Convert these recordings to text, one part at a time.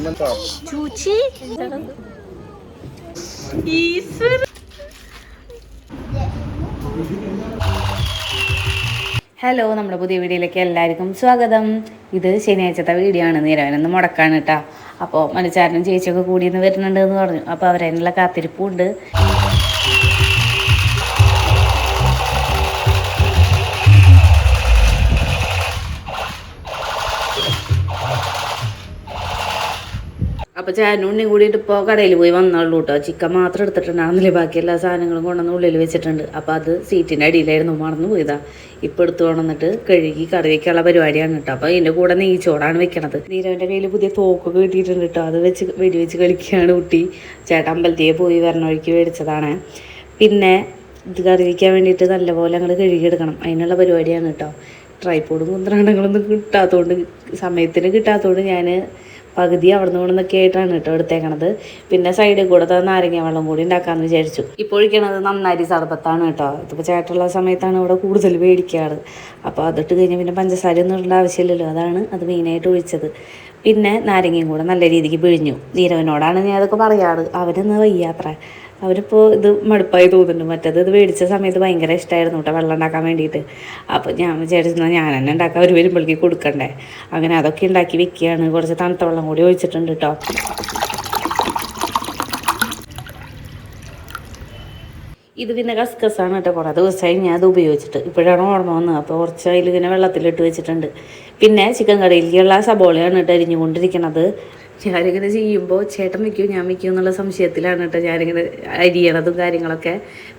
ചൂച്ചി hello, നമ്മുടെ പുതിയ വീഡിയോയിലേക്ക് എല്ലാവർക്കും സ്വാഗതം. ഇത് ശനിയാഴ്ചത്തെ വീഡിയോ ആണ്. നീരവനൊന്ന് മുടക്കാണ് കേട്ടോ. അപ്പോൾ മനുചാരനും ചേച്ചിയൊക്കെ കൂടി ഇന്ന് വരുന്നുണ്ട് എന്ന് പറഞ്ഞു. അപ്പോൾ അവരതിനുള്ള കാത്തിരിപ്പുണ്ട്. അപ്പോൾ ചേട്ടനും ഉണ്ണിയും കൂടിയിട്ട് ഇപ്പോൾ കടയിൽ പോയി വന്നുള്ളൂ കേട്ടോ. ചിക്കൻ മാത്രം എടുത്തിട്ടുണ്ടാകുന്നില്ലേ, ബാക്കി എല്ലാ സാധനങ്ങളും കൊണ്ടുവന്ന് ഉള്ളിൽ വെച്ചിട്ടുണ്ട്. അപ്പോൾ അത് സീറ്റിൻ്റെ അടിയിലായിരുന്നു, മറന്നു പോയതാ. ഇപ്പോൾ എടുത്തു കൊണ്ടുവന്നിട്ട് കഴുകി കറി വയ്ക്കാനുള്ള പരിപാടിയാണ് കേട്ടോ. അപ്പോൾ ഇതിൻ്റെ കൂടെ നെയ്ച്ചോറാണ് വെക്കണത്. നീരവൻ്റെ കയ്യിൽ പുതിയ തോക്കൊക്കെ കിട്ടിയിട്ടുണ്ട് കേട്ടോ. അത് വെച്ച് കളിക്കുകയാണ് കുട്ടി. ചേട്ടൻ അമ്പലത്തിലേക്ക് പോയി വരണ വഴിക്ക് മേടിച്ചതാണ്. പിന്നെ ഇത് കറി വയ്ക്കാൻ വേണ്ടിയിട്ട് നല്ലപോലെ അങ്ങോട്ട് കഴുകിയെടുക്കണം. അതിനുള്ള പരിപാടിയാണ് കേട്ടോ. ട്രൈപോഡും കുന്ത്രാണ്ടങ്ങളൊന്നും സമയത്തിന് കിട്ടാത്തതുകൊണ്ട് ഞാൻ പകുതി അവിടെ നിന്ന് കൊണ്ടൊക്കെ ആയിട്ടാണ് കേട്ടോ എടുത്തേക്കണത്. പിന്നെ സൈഡിൽ കൂടെ നാരങ്ങ വെള്ളം കൂടി ഉണ്ടാക്കാമെന്ന് വിചാരിച്ചു. ഇപ്പോൾ ഒഴിക്കണത് നന്നാരി സർബത്താണ് കേട്ടോ. ഇതിപ്പോൾ ചേട്ടുള്ള സമയത്താണ് ഇവിടെ കൂടുതൽ മേടിക്കാറ്. അപ്പോൾ അതിട്ട് കഴിഞ്ഞാൽ പിന്നെ പഞ്ചസാര ഒന്നും ഇടേണ്ട ആവശ്യമില്ലല്ലോ. അതാണ് അത് മെയിനായിട്ട് ഒഴിച്ചത്. പിന്നെ നാരങ്ങയും കൂടെ നല്ല രീതിക്ക് പിഴിഞ്ഞു. നീരവനോടാണ് ഞാൻ അതൊക്കെ പറയാറ്. അവനൊന്ന് വയ്യാത്ര. അവരിപ്പോൾ ഇത് മടുപ്പായി തോന്നുന്നുണ്ട്. മറ്റേത് ഇത് മേടിച്ച സമയത്ത് ഭയങ്കര ഇഷ്ടമായിരുന്നു കേട്ടോ, വെള്ളം ഉണ്ടാക്കാൻ വേണ്ടിയിട്ട്. അപ്പോൾ ഞാൻ വിചാരിച്ചിരുന്നാൽ ഞാൻ തന്നെ ഉണ്ടാക്കാൻ അവർ വരുമ്പോഴേക്ക് കൊടുക്കണ്ടേ. അങ്ങനെ അതൊക്കെ ഉണ്ടാക്കി വെക്കുകയാണ്. കുറച്ച് തണുത്ത വെള്ളം കൂടി ഒഴിച്ചിട്ടുണ്ട് കേട്ടോ. ഇത് പിന്നെ കസ്കസാണ് കേട്ടോ. കുറേ ദിവസമായി ഞാൻ അത് ഉപയോഗിച്ചിട്ട്. ഇപ്പോഴാണ് ഓർമ്മ വന്നത്. അപ്പോൾ കുറച്ച് അതിലിങ്ങനെ വെള്ളത്തിലിട്ട് വെച്ചിട്ടുണ്ട്. പിന്നെ ചിക്കൻ കറിയിലേക്കുള്ള സബോളയാണ് കേട്ടോ അരിഞ്ഞുകൊണ്ടിരിക്കണത്. ഞാനിങ്ങനെ ചെയ്യുമ്പോൾ ചേട്ടൻ വയ്ക്കും ഞാൻ വയ്ക്കും എന്നുള്ള സംശയത്തിലാണ് കേട്ടോ ഞാനിങ്ങനെ അരിയണതും കാര്യങ്ങളൊക്കെ.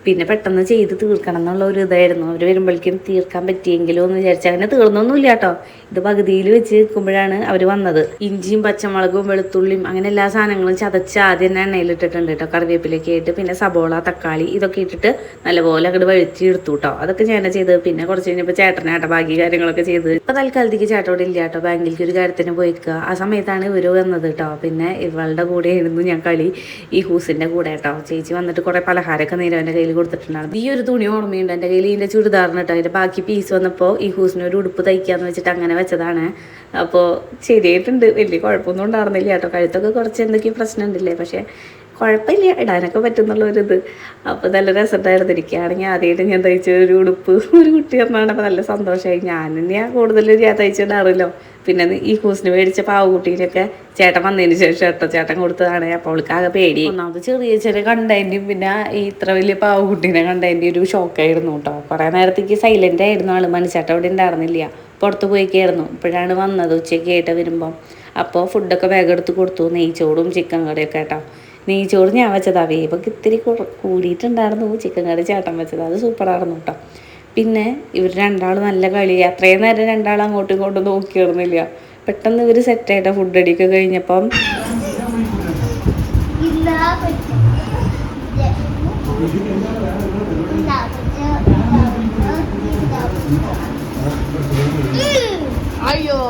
പിന്നെ പെട്ടെന്ന് ചെയ്ത് തീർക്കണം എന്നുള്ള ഒരു ഇതായിരുന്നു. അവർ വരുമ്പോഴേക്കും തീർക്കാൻ പറ്റിയെങ്കിലോ എന്ന് വിചാരിച്ചാൽ. അങ്ങനെ തീർന്നൊന്നുമില്ല കേട്ടോ. ഇത് പകുതിയിൽ വെച്ച് നിൽക്കുമ്പോഴാണ് അവർ വന്നത്. ഇഞ്ചിയും പച്ചമുളകും വെളുത്തുള്ളിയും അങ്ങനെ എല്ലാ സാധനങ്ങളും ചതച്ച് ആദ്യം തന്നെ എണ്ണയിലിട്ടിട്ടുണ്ട് കേട്ടോ, കറിവേപ്പിലൊക്കെ ആയിട്ട്. പിന്നെ സബോള, തക്കാളി ഇതൊക്കെ ഇട്ടിട്ട് നല്ലപോലെ അങ്ങോട്ട് വഴിച്ച് എടുത്തു കേട്ടോ. അതൊക്കെ ഞാനാണ് ചെയ്തത്. പിന്നെ കുറച്ച് കഴിഞ്ഞപ്പോൾ ചേട്ടനാട്ടോ ബാക്കി കാര്യങ്ങളൊക്കെ ചെയ്തത്. ഇപ്പം തൽക്കാലത്തേക്ക് ചേട്ടനോട് ഇല്ല കേട്ടോ. ബാങ്കിലേക്ക് ഒരു കാര്യത്തിന് പോയിക്കുക. ആ സമയത്താണ് ഇവർ വന്നത് കേട്ടോ. പിന്നെ ഇവളുടെ കൂടെ ആയിരുന്നു ഞാൻ കളി, ഈ ഹൂസിൻ്റെ കൂടെ കേട്ടോ. ചേച്ചി വന്നിട്ട് കുറേ പലഹാരമൊക്കെ നീരവൻ്റെ കയ്യിൽ കൊടുത്തിട്ടുണ്ടായിരുന്നു. ഈ ഒരു തുണി ഓർമ്മയുണ്ട് എൻ്റെ കയ്യിൽ. ഇതിൻ്റെ ചുരിദാറിന് കേട്ടോ. അതിൻ്റെ ബാക്കി പീസ് വന്നപ്പോൾ ഈ ഹൂസിന് ഒരു ഉടുപ്പ് തയ്ക്കാന്ന് വെച്ചിട്ട് അങ്ങനെ വെച്ചതാണ്. അപ്പോൾ ശരിയായിട്ടുണ്ട്. വലിയ കുഴപ്പമൊന്നും ഉണ്ടായിരുന്നില്ല കേട്ടോ. കഴുത്തൊക്കെ കുറച്ച് എന്തൊക്കെയോ പ്രശ്നം ഉണ്ടല്ലേ, പക്ഷേ കുഴപ്പമില്ല, ഇടാനൊക്കെ പറ്റുന്നുള്ളൊരിത്. അപ്പോൾ നല്ല രസമായിരുന്നു. ഇരിക്കുകയാണെങ്കിൽ ആദ്യമായിട്ട് ഞാൻ തയ്ച്ച ഒരു ഉടുപ്പ് ഒരു കുട്ടി പറഞ്ഞാണ്. അപ്പോൾ നല്ല സന്തോഷമായി. ഞാൻ കൂടുതൽ ഞാൻ തയ്ച്ചിടാറില്ലോ. പിന്നെ ഈ ഹൂസിന് മേടിച്ച പാവക്കുട്ടീനൊക്കെ ചേട്ടൻ വന്നതിന് ശേഷം കേട്ടോ ചേട്ടൻ കൊടുത്തതാണ്. അപ്പോൾ അവൾക്കാകെ പേടി. ഒന്നാമത് ചെറിയ കണ്ടതിൻ്റെയും പിന്നെ ഈ ഇത്ര വലിയ പാവക്കുട്ടീനെ കണ്ടതിൻ്റെ ഒരു ഷോക്കായിരുന്നു കേട്ടോ. കുറേ നേരത്തേക്ക് സൈലൻ്റ് ആയിരുന്നു ആൾ. മനുഷ്യട്ട അവിടെ ഉണ്ടായിരുന്നില്ല, പുറത്ത് പോയിക്കായിരുന്നു. ഇപ്പോഴാണ് വന്നത് ഉച്ചയ്ക്ക് ആയിട്ട് വരുമ്പം. അപ്പോൾ ഫുഡൊക്കെ വേഗം എടുത്ത് കൊടുത്തു. നെയ്ച്ചോറും ചിക്കൻ കറിയൊക്കെ കേട്ടോ. നെയ്ച്ചോറ് ഞാൻ വെച്ചതാ. വേവൊക്കെ ഇത്തിരി കൂടിയിട്ടുണ്ടായിരുന്നു. ചിക്കൻ കറി ചേട്ടൻ വെച്ചത്. അത് സൂപ്പറായിരുന്നു കേട്ടോ. പിന്നെ ഇവർ രണ്ടാളും നല്ല കളി. അത്രയും നേരം രണ്ടാളും അങ്ങോട്ടും ഇങ്ങോട്ടും നോക്കിയിരുന്നില്ല. പെട്ടെന്ന് ഇവർ സെറ്റായിട്ടാണ് ഫുഡ് അടിയൊക്കെ കഴിഞ്ഞപ്പം. അയ്യോ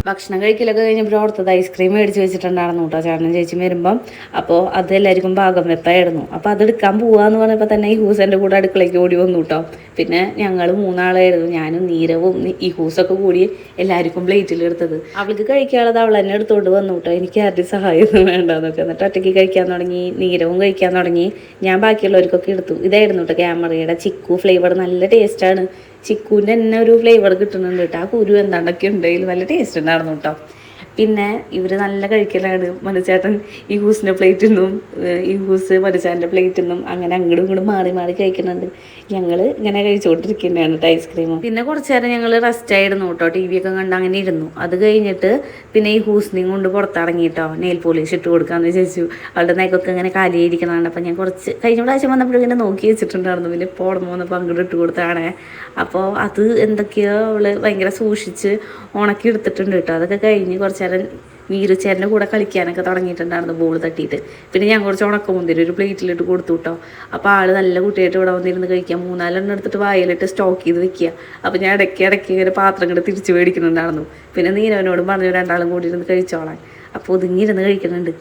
ഭക്ഷണം കഴിക്കലൊക്കെ കഴിഞ്ഞപ്പോൾ അവിടുത്തത് ഐസ്ക്രീം മേടിച്ച് വെച്ചിട്ടുണ്ടായിരുന്നു കേട്ടോ ചേട്ടനും ചേച്ചി വരുമ്പം. അപ്പോൾ അത് എല്ലാവർക്കും ഭാഗം വെപ്പായിരുന്നു. അപ്പോൾ അതെടുക്കാൻ പോവാന്ന് പറഞ്ഞപ്പോൾ തന്നെ ഈ ഹൂസൻ്റെ കൂടെ അടുക്കളയ്ക്ക് ഓടി വന്നു കേട്ടോ. പിന്നെ ഞങ്ങൾ മൂന്നാളായിരുന്നു, ഞാനും നീരവും ഈ ഹൂസൊക്കെ കൂടി എല്ലാവർക്കും പ്ലേറ്റിലെടുത്തത്. അവൾക്ക് കഴിക്കാനുള്ളത് അവൾ തന്നെ എടുത്തുകൊണ്ട് വന്നു കേട്ടോ. എനിക്ക് ആരുടെയും സഹായമൊന്നും വേണ്ടെന്നൊക്കെ. എന്നിട്ട് ഒറ്റയ്ക്ക് കഴിക്കാൻ തുടങ്ങി. നീരവും കഴിക്കാൻ തുടങ്ങി. ഞാൻ ബാക്കിയുള്ളവർക്കൊക്കെ എടുത്തു. ഇതായിരുന്നു കേട്ടോ ക്യാമറയുടെ ചിക്കു ഫ്ലേവർ. നല്ല ടേസ്റ്റാണ്. ചിക്കുവിൻ്റെ തന്നെ ഒരു ഫ്ലേവർ കിട്ടുന്നുണ്ട് കേട്ടോ. ആ കുരു എന്താണ്ടൊക്കെ ഉണ്ടെങ്കിൽ നല്ല ടേസ്റ്റ് ഉണ്ടായിരുന്നു കേട്ടോ. പിന്നെ ഇവർ നല്ല കഴിക്കലാണ്. മനുചേട്ടൻ ഈ ഹൂസിൻ്റെ പ്ലേറ്റിൽ നിന്നും ഈ ഹൂസ് മനുചാൻ്റെ പ്ലേറ്റിൽ നിന്നും അങ്ങനെ അങ്ങോട്ടും ഇങ്ങോട്ടും മാറി കഴിക്കുന്നുണ്ട്. ഞങ്ങൾ ഇങ്ങനെ കഴിച്ചുകൊണ്ടിരിക്കുന്നതാണ് കേട്ടോ ഐസ്ക്രീമും. പിന്നെ കുറച്ച് നേരം ഞങ്ങൾ റെസ്റ്റ് ആയിരുന്നു കേട്ടോ. ടി വി ഒക്കെ കണ്ട് അങ്ങനെ ഇരുന്നു. അത് കഴിഞ്ഞിട്ട് പിന്നെ ഈ ഹൂസിനെയും കൊണ്ട് പുറത്തിറങ്ങി കേട്ടോ. നെയിൽ പോളിഷ് ഇട്ട് കൊടുക്കാമെന്ന് വിചാരിച്ചു. അവളുടെ നെക്കൊക്കെ ഇങ്ങനെ കാലിയായിരിക്കുന്നതാണ്. അപ്പം ഞാൻ കുറച്ച് കഴിഞ്ഞ പ്രാവശ്യം വന്നപ്പോഴും ഇങ്ങനെ നോക്കി വെച്ചിട്ടുണ്ടായിരുന്നു. പിന്നെ ഇപ്പോൾ ഓർമ്മ വന്നപ്പോൾ അങ്ങോട്ട് ഇട്ട് കൊടുത്താണ്. അപ്പോൾ അത് എന്തൊക്കെയോ അവൾ ഭയങ്കര സൂക്ഷിച്ച് ഉണക്കി എടുത്തിട്ടുണ്ട് കേട്ടോ. അതൊക്കെ കഴിഞ്ഞ് കുറച്ച് നേരം വീരുച്ചേരൻ്റെ കൂടെ കളിക്കാനൊക്കെ തുടങ്ങിയിട്ടുണ്ടായിരുന്നു ബോൾ തട്ടിയിട്ട്. പിന്നെ ഞാൻ കുറച്ച് ഉണക്കമുന്തിരി ഒരു പ്ലേറ്റിലിട്ട് കൊടുത്തു കേട്ടോ. അപ്പോൾ ആൾ നല്ല കുട്ടിയായിട്ട് ഇവിടെ വന്നിരുന്ന് കഴിക്കാം. 3-4 എടുത്തിട്ട് വായിലിട്ട് സ്റ്റോക്ക് ചെയ്ത് വെക്കുക. അപ്പോൾ ഞാൻ ഇടയ്ക്ക് ഇങ്ങനെ പാത്രങ്ങൾ തിരിച്ച് മേടിക്കുന്നുണ്ടായിരുന്നു. പിന്നെ നീരവനോടും പറഞ്ഞു രണ്ടാളും കൂടി ഇരുന്ന് കഴിച്ചോളാൻ. അപ്പോൾ ഒതുങ്ങിയിരുന്ന് കഴിക്കുന്നുണ്ട്.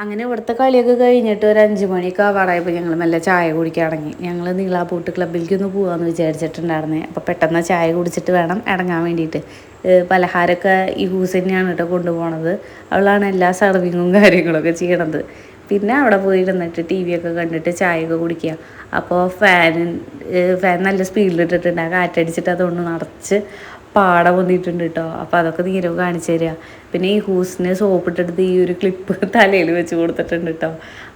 അങ്ങനെ ഇവിടുത്തെ കളിയൊക്കെ കഴിഞ്ഞിട്ട് ഒരു 5 മണിയൊക്കെ ആവാറായപ്പോൾ ഞങ്ങൾ മെല്ലെ ചായ കുടിക്കാൻ ഇറങ്ങി. ഞങ്ങൾ നീളാപൂട്ട് ക്ലബ്ബിലേക്ക് ഒന്ന് പോകാമെന്ന് വിചാരിച്ചിട്ടുണ്ടായിരുന്നേ. അപ്പോൾ പെട്ടെന്ന് ചായ കുടിച്ചിട്ട് വേണം ഇറങ്ങാൻ വേണ്ടിയിട്ട്. പലഹാരമൊക്കെ ഈ ഹൂസ് തന്നെയാണ് കേട്ടോ കൊണ്ടുപോകണത്. അവളാണ് എല്ലാ സർവിങ്ങും കാര്യങ്ങളൊക്കെ ചെയ്യണത്. പിന്നെ അവിടെ പോയി ഇരുന്നിട്ട് ടി വി ഒക്കെ കണ്ടിട്ട് ചായയൊക്കെ കുടിക്കുക. അപ്പോൾ ഫാൻ നല്ല സ്പീഡിലിട്ടിട്ടുണ്ട്. ആ കാറ്റടിച്ചിട്ട് അതുകൊണ്ട് നിറച്ച് പാട പൊന്നിയിട്ടുണ്ട് കേട്ടോ. അപ്പോൾ അതൊക്കെ നീരവ് കാണിച്ചു തരിക. പിന്നെ ഈ ഹൂസിന് സോപ്പിട്ടെടുത്ത് ഈ ഒരു ക്ലിപ്പ് തലയിൽ വെച്ച് കൊടുത്തിട്ടുണ്ട് കേട്ടോ.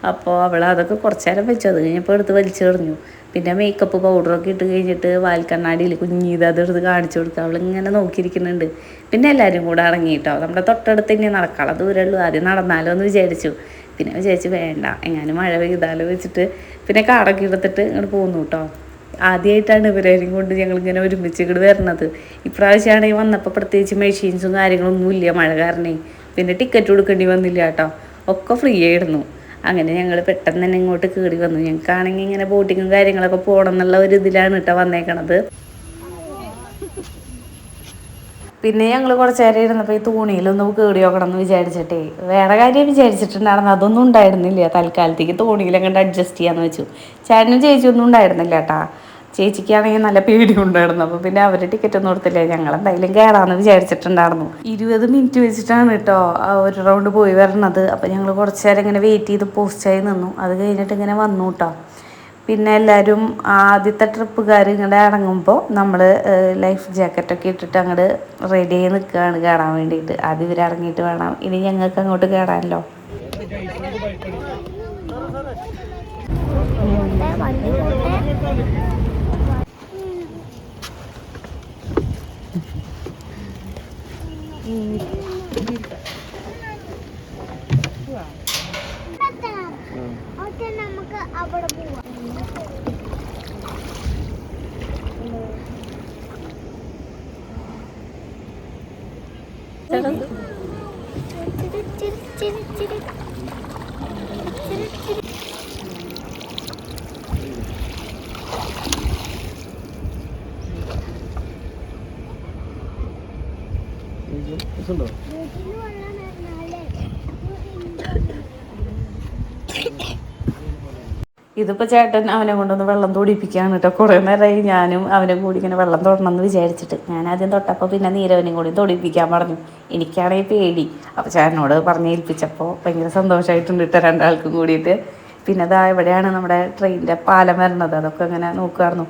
അപ്പോൾ അവൾ അതൊക്കെ കുറച്ച് നേരം വെച്ചു. അത് കഴിഞ്ഞപ്പോൾ എടുത്ത് വലിച്ചു എറിഞ്ഞു. പിന്നെ മേക്കപ്പ് പൗഡറൊക്കെ ഇട്ട് കഴിഞ്ഞിട്ട് വാൽക്കണ്ണാടിയിൽ കുഞ്ഞീത് അതെടുത്ത് കാണിച്ചു കൊടുക്കുക. അവളിങ്ങനെ നോക്കിയിരിക്കുന്നുണ്ട്. പിന്നെ എല്ലാവരും കൂടെ ഇറങ്ങി കേട്ടോ. നമ്മുടെ തൊട്ടടുത്ത് തന്നെ നടക്കാനുള്ള ദൂരമുള്ളൂ. ആദ്യം നടന്നാലോ എന്ന് വിചാരിച്ചു. പിന്നെ വിചാരിച്ച് വേണ്ട, എങ്ങാനും മഴ പെയ്താലോ വെച്ചിട്ട് പിന്നെ കാറൊക്കെ എടുത്തിട്ട് ഇങ്ങോട്ട് പോന്നു കേട്ടോ. ആദ്യമായിട്ടാണ് ഇവരെയും കൊണ്ട് ഞങ്ങളിങ്ങനെ ഒരുമിച്ച് ഇങ്ങോട്ട് വരുന്നത്. ഇപ്രാവശ്യമാണെങ്കിൽ വന്നപ്പോൾ പ്രത്യേകിച്ച് മെഷീൻസും കാര്യങ്ങളൊന്നും ഇല്ല മഴ കാരണേ. പിന്നെ ടിക്കറ്റ് കൊടുക്കേണ്ടി വന്നില്ല കേട്ടോ. ഒക്കെ ഫ്രീ ആയിരുന്നു. അങ്ങനെ ഞങ്ങൾ പെട്ടെന്ന് തന്നെ ഇങ്ങോട്ട് കയറി വന്നു. ഞങ്ങൾക്കാണെങ്കിൽ ഇങ്ങനെ ബോട്ടിങ്ങും കാര്യങ്ങളൊക്കെ പോകണം എന്നുള്ള ഒരു ഇതിലാണ് കേട്ടോ വന്നേക്കണത്. പിന്നെ ഞങ്ങൾ കുറച്ച് നേരം ഇരുന്നപ്പോൾ ഈ തോണിയിലൊന്ന് കയറി നോക്കണം എന്ന് വിചാരിച്ചിട്ടേ. വേറെ കാര്യം വിചാരിച്ചിട്ടുണ്ടായിരുന്നു, അതൊന്നും ഉണ്ടായിരുന്നില്ല. തൽക്കാലത്തേക്ക് തോണിയിലങ്ങോട്ട് അഡ്ജസ്റ്റ് ചെയ്യാമെന്ന് വെച്ചു. ചേട്ടനും ചേച്ചിയൊന്നും ഉണ്ടായിരുന്നില്ല കേട്ടാ. ചേച്ചിക്കാണെങ്കിൽ നല്ല പേടി ഉണ്ടായിരുന്നു. അപ്പോൾ പിന്നെ അവർ ടിക്കറ്റ് ഒന്നും കൊടുത്തില്ല. ഞങ്ങൾ എന്തായാലും കയറാമെന്ന് വിചാരിച്ചിട്ടുണ്ടായിരുന്നു. 20 മിനിറ്റ് വെച്ചിട്ടാണ് കേട്ടോ ഒരു റൗണ്ട് പോയി വരണത്. അപ്പോൾ ഞങ്ങൾ കുറച്ച് നേരം ഇങ്ങനെ വെയിറ്റ് ചെയ്ത് പോസ്റ്റായി നിന്നു. അത് കഴിഞ്ഞിട്ട് ഇങ്ങനെ വന്നു കേട്ടോ. പിന്നെ എല്ലാവരും ആദ്യത്തെ ട്രിപ്പുകാർ ഇങ്ങോട്ട് ഇറങ്ങുമ്പോൾ നമ്മൾ ലൈഫ് ജാക്കറ്റൊക്കെ ഇട്ടിട്ട് അങ്ങോട്ട് റെഡി ആയി നിൽക്കുകയാണ് കയറാൻ വേണ്ടിയിട്ട്. ആദ്യം ഇവരിറങ്ങിയിട്ട് വേണം ഇനി ഞങ്ങൾക്ക് അങ്ങോട്ട് കയറാമല്ലോ. നമുക്ക് അവിടെ പോവാം. ഇതിപ്പോൾ ചേട്ടൻ അവനെ കൊണ്ടൊന്ന് വെള്ളം തൊടിപ്പിക്കുകയാണ് കേട്ടോ. കുറേ നേരമായി ഞാനും അവനും കൂടി ഇങ്ങനെ വെള്ളം തൊടണം എന്ന് വിചാരിച്ചിട്ട്. ഞാൻ ആദ്യം തൊട്ടപ്പോൾ പിന്നെ നീരവനും കൂടി തൊടിപ്പിക്കാൻ പറഞ്ഞു. എനിക്കാണെങ്കിൽ പേടി. അപ്പോൾ ചേട്ടനോട് പറഞ്ഞ് ഏൽപ്പിച്ചപ്പോൾ ഭയങ്കര സന്തോഷമായിട്ടുണ്ട് കേട്ടോ രണ്ടാൾക്കും കൂടിയിട്ട്. പിന്നെ അതാ ഇവിടെയാണ് നമ്മുടെ ട്രെയിനിൻ്റെ പാലം വരണത്. അതൊക്കെ ഇങ്ങനെ നോക്കുമായിരുന്നു.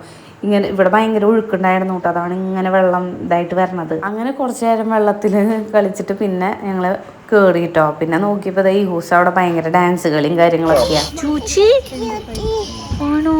ഇങ്ങനെ ഇവിടെ ഭയങ്കര ഒഴുക്കുണ്ടായിരുന്നു കേട്ടോ. അതാണ് ഇങ്ങനെ വെള്ളം ഇതായിട്ട് വരണത്. അങ്ങനെ കുറച്ച് നേരം വെള്ളത്തിൽ കളിച്ചിട്ട് പിന്നെ ഞങ്ങൾ കയറി കേട്ടോ. പിന്നെ നോക്കിയപ്പോൾ ഈ ഹൂസ് അവിടെ ഭയങ്കര ഡാൻസ് കളിയും കാര്യങ്ങളൊക്കെയാണ്. ആണോ?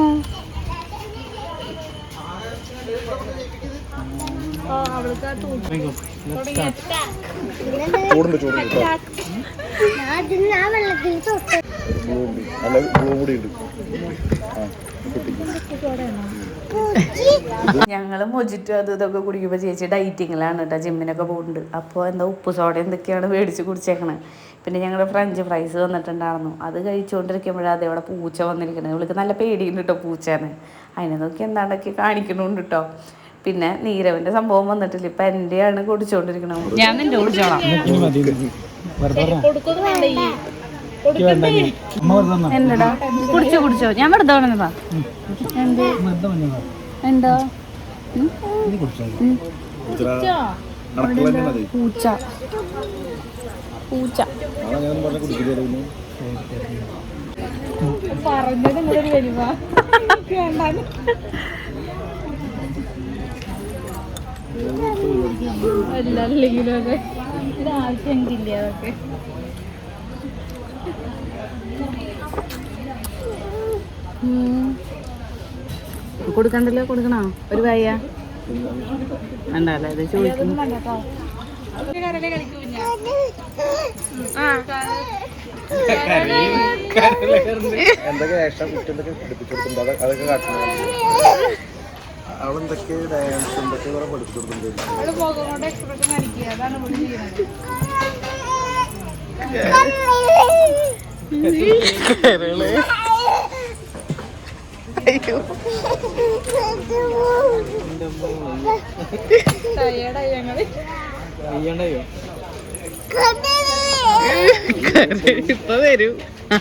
ഞങ്ങൾ മൊജിറ്റോ അത് ഇതൊക്കെ കുടിക്കുമ്പോൾ ചേച്ചി ഡൈറ്റിങ്ങിലാണ് കേട്ടോ. ജിമ്മിനൊക്കെ പോകുന്നുണ്ട്. അപ്പോൾ എന്താ ഉപ്പ് സോഡ എന്തൊക്കെയാണ് മേടിച്ച് കുടിച്ചേക്കണത്. പിന്നെ ഞങ്ങളുടെ ഫ്രഞ്ച് ഫ്രൈസ് വന്നിട്ടുണ്ടായിരുന്നു. അത് കഴിച്ചുകൊണ്ടിരിക്കുമ്പോഴാണ് അതേവിടെ പൂച്ച വന്നിരിക്കുന്നത്. ഇവൾക്ക് നല്ല പേടിയുണ്ട് കേട്ടോ പൂച്ചേനെ. അതിനെ നോക്കി എന്താണ്ടൊക്കെ കാണിക്കണുണ്ട് കേട്ടോ. പിന്നെ നീരവൻ്റെ സംഭവം വന്നിട്ടില്ല. ഇപ്പം എൻ്റെയാണ് കുടിച്ചുകൊണ്ടിരിക്കണത്. ഞാൻ നിൻ്റെ കുടിച്ചോളാം. എന്നടാ കുടിച്ചോ ഞാൻ വെറുതെ വന്നതാ. എന്താ പൂച്ച പൂച്ച പറഞ്ഞത് ഇങ്ങോട്ട് വരുവാ. എല്ലാല്ലെങ്കിലും അതെ ഇതാർക്കും എനിക്കില്ല. അതൊക്കെ കൊടുക്കണ്ടല്ലോ. കൊടുക്കണോ ഒരു വയ്യ വേണ്ടല്ലേ? ഇത് ചോദിക്കുന്നു. അവളെന്തൊക്കെ ഡാൻസ് എന്തൊക്കെ പഠിപ്പിച്ചു കൊടുക്കുന്നുണ്ട്. അയ്യോ ഇപ്പൊ വരൂ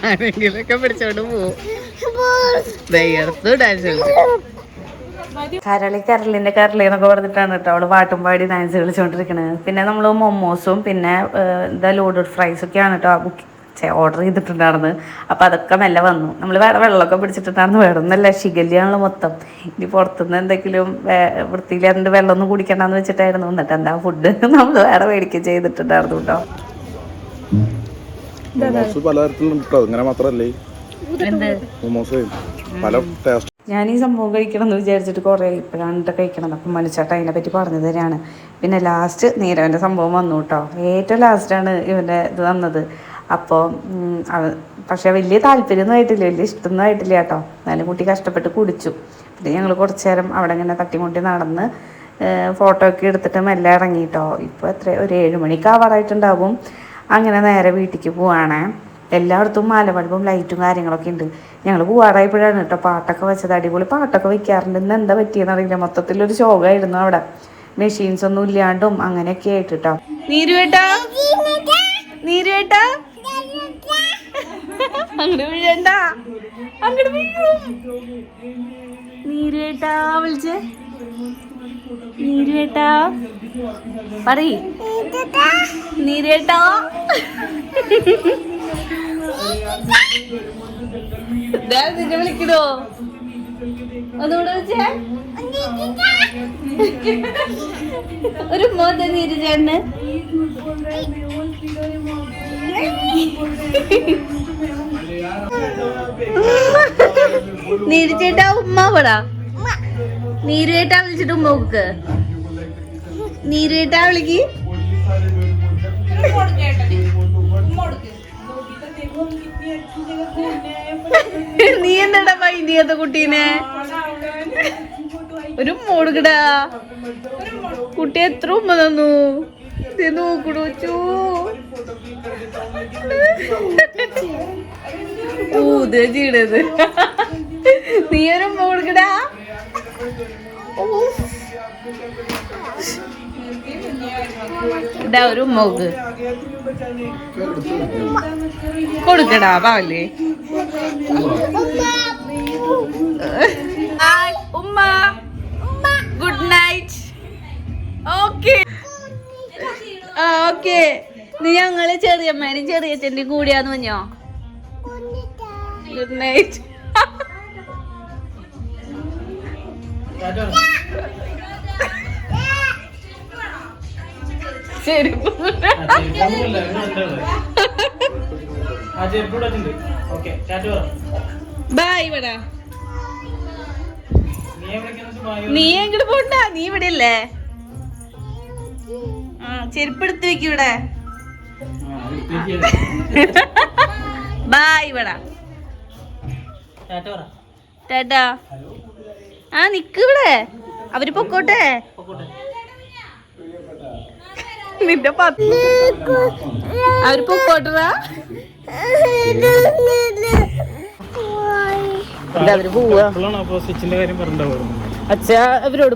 ആരെങ്കിലൊക്കെ പിടിച്ചോണ്ട് പോവും ഡാൻസ് കരളിന്റെ കരളി എന്നൊക്കെ പറഞ്ഞിട്ടാണ് കേട്ടോ അവള് പാട്ടും പാടി ഡാൻസ് കളിച്ചോണ്ടിരിക്കണത്. പിന്നെ നമ്മൾ മൊമോസും പിന്നെ എന്താ ലോഡഡ് ഫ്രൈസ് ഒക്കെയാണ് കേട്ടോ ഓർഡർ ചെയ്തിട്ടുണ്ടായിരുന്നു. അപ്പം അതൊക്കെ മെല്ലെ വന്നു. നമ്മൾ വേറെ വെള്ളമൊക്കെ പിടിച്ചിട്ടുണ്ടായിരുന്നു. വേറെ ഒന്നല്ല ശിഖല്യാണല്ലോ മൊത്തം. ഇനി പുറത്തുനിന്ന് എന്തെങ്കിലും വൃത്തിയില്ലാണ്ട് വെള്ളമൊന്നും കുടിക്കണ്ടെന്ന് വെച്ചിട്ടായിരുന്നു. എന്നിട്ട് എന്താ ഫുഡ് നമ്മൾ വേറെ മേടിക്കുക ചെയ്തിട്ടുണ്ടായിരുന്നു കേട്ടോ. ഇങ്ങനെ മാത്രല്ലേ പല ടേസ്റ്റ്. ഞാൻ ഈ സംഭവം കഴിക്കണം എന്ന് വിചാരിച്ചിട്ട് കുറേ ഇപ്പോഴാണ് കഴിക്കണം. അപ്പം മനുച്ചേട്ടൻ അതിനെ പറ്റി പറഞ്ഞു തരാണ്. പിന്നെ ലാസ്റ്റ് നീരവൻ്റെ സംഭവം വന്നു കേട്ടോ. ഏറ്റവും ലാസ്റ്റാണ് ഇവൻ്റെ ഇത് വന്നത്. അപ്പോൾ പക്ഷേ വലിയ താല്പര്യമൊന്നും ആയിട്ടില്ല, വലിയ ഇഷ്ടമൊന്നും ആയിട്ടില്ല കേട്ടോ. എന്നാലും കുട്ടി കഷ്ടപ്പെട്ട് കുടിച്ചു. പിന്നെ ഞങ്ങൾ കുറച്ച് നേരം അവിടെ ഇങ്ങനെ തട്ടിമുട്ടി നടന്ന് ഫോട്ടോ ഒക്കെ എടുത്തിട്ട് മെല്ലെ ഇറങ്ങി കേട്ടോ. ഇപ്പോൾ ഒരു 7 മണിക്ക് ആവാറായിട്ടുണ്ടാവും. അങ്ങനെ നേരെ വീട്ടിലേക്ക് പോവാണേ. എല്ലായിടത്തും മാലബൾബും ലൈറ്റും കാര്യങ്ങളൊക്കെ ഉണ്ട്. ഞങ്ങൾ പോവാറായപ്പോഴാണ് കേട്ടോ പാട്ടൊക്കെ വെച്ചത്. അടിപൊളി പാട്ടൊക്കെ വെക്കാറുണ്ട്. ഇന്ന് എന്താ പറ്റിയെന്ന് അറിയില്ല, മൊത്തത്തിലൊരു ശോകമായിരുന്നു അവിടെ. മെഷീൻസ് ഒന്നും ഇല്ലാണ്ടും അങ്ങനെയൊക്കെ ആയിട്ട് കേട്ടോ. നീരുവേട്ടാ അങ്ങോട്ട് വീഴണ്ട, അങ്ങോട്ട് വീഴും. നീരുവേട്ടാ വിളിച്ചേ, നീരുവേട്ടാ പറയ്, നീരുവേട്ടാ നിന്നെ വിളിക്കണോ? ഒന്നുകൂടെ വെച്ചേ ഒരു മോത നീര് ചേട്ടന്. നീര് ചേട്ടാ ഉമ്മ പോടാ. നീര് ചേട്ടാ വിളിച്ചിട്ട് ഉമ്മ നോക്ക്. നീര് ചേട്ടാ വിളിക്ക്. നീ എന്താടാ മൈൻഡ് ചെയ്യാത്ത കുട്ടീനെ? ഒരു മോടുകടാ. കുട്ടി എത്ര ഉമ്മ തന്നു നോക്കണു. ഊത ചെയ്യണത്. നീ ഒരു മോടുകടാ. ഇടാ ഒരു ഉമ്മക്ക് കൊടുക്കടാ പാവല്ലേ. ഉമ്മ ഗുഡ് നൈറ്റ്. Okay okay. നീ ഞങ്ങള് ചെറിയമ്മേനും ചെറിയച്ഛൻ്റെയും കൂടിയാന്ന് പറഞ്ഞോ. Good night. ശരി ബൈ. ഇവിടെ നീ എങ്ങോട്ട് പോണ്ട, നീ ഇവിടെ അല്ലേ. ചെരുപ്പെടുത്ത് വെക്കും ഇവിടെ. ബൈ. ഇവിടെ ടാറ്റാ. നിക്ക് ഇവിടെ, അവര് പൊക്കോട്ടെ. നിന്റെ അവര് പൊക്കോട്ടറാ. അവര് പോവാ. അച്ഛാ അവരോട്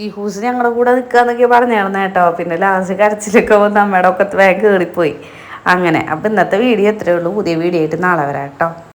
ഈ ഹൂസ് ഞങ്ങളുടെ കൂടെ നിൽക്കാന്നൊക്കെ പറഞ്ഞായിരുന്നു കേട്ടോ. പിന്നെ ലാസ്റ്റ് കരച്ചിലൊക്കെ വന്ന് അമ്മയുടെ ഒക്കെ വേഗം കയറിപ്പോയി. അങ്ങനെ അപ്പം ഇന്നത്തെ വീഡിയോ എത്രയേ ഉള്ളൂ. പുതിയ വീഡിയോ ആയിട്ട് നാളെ വരാം കേട്ടോ.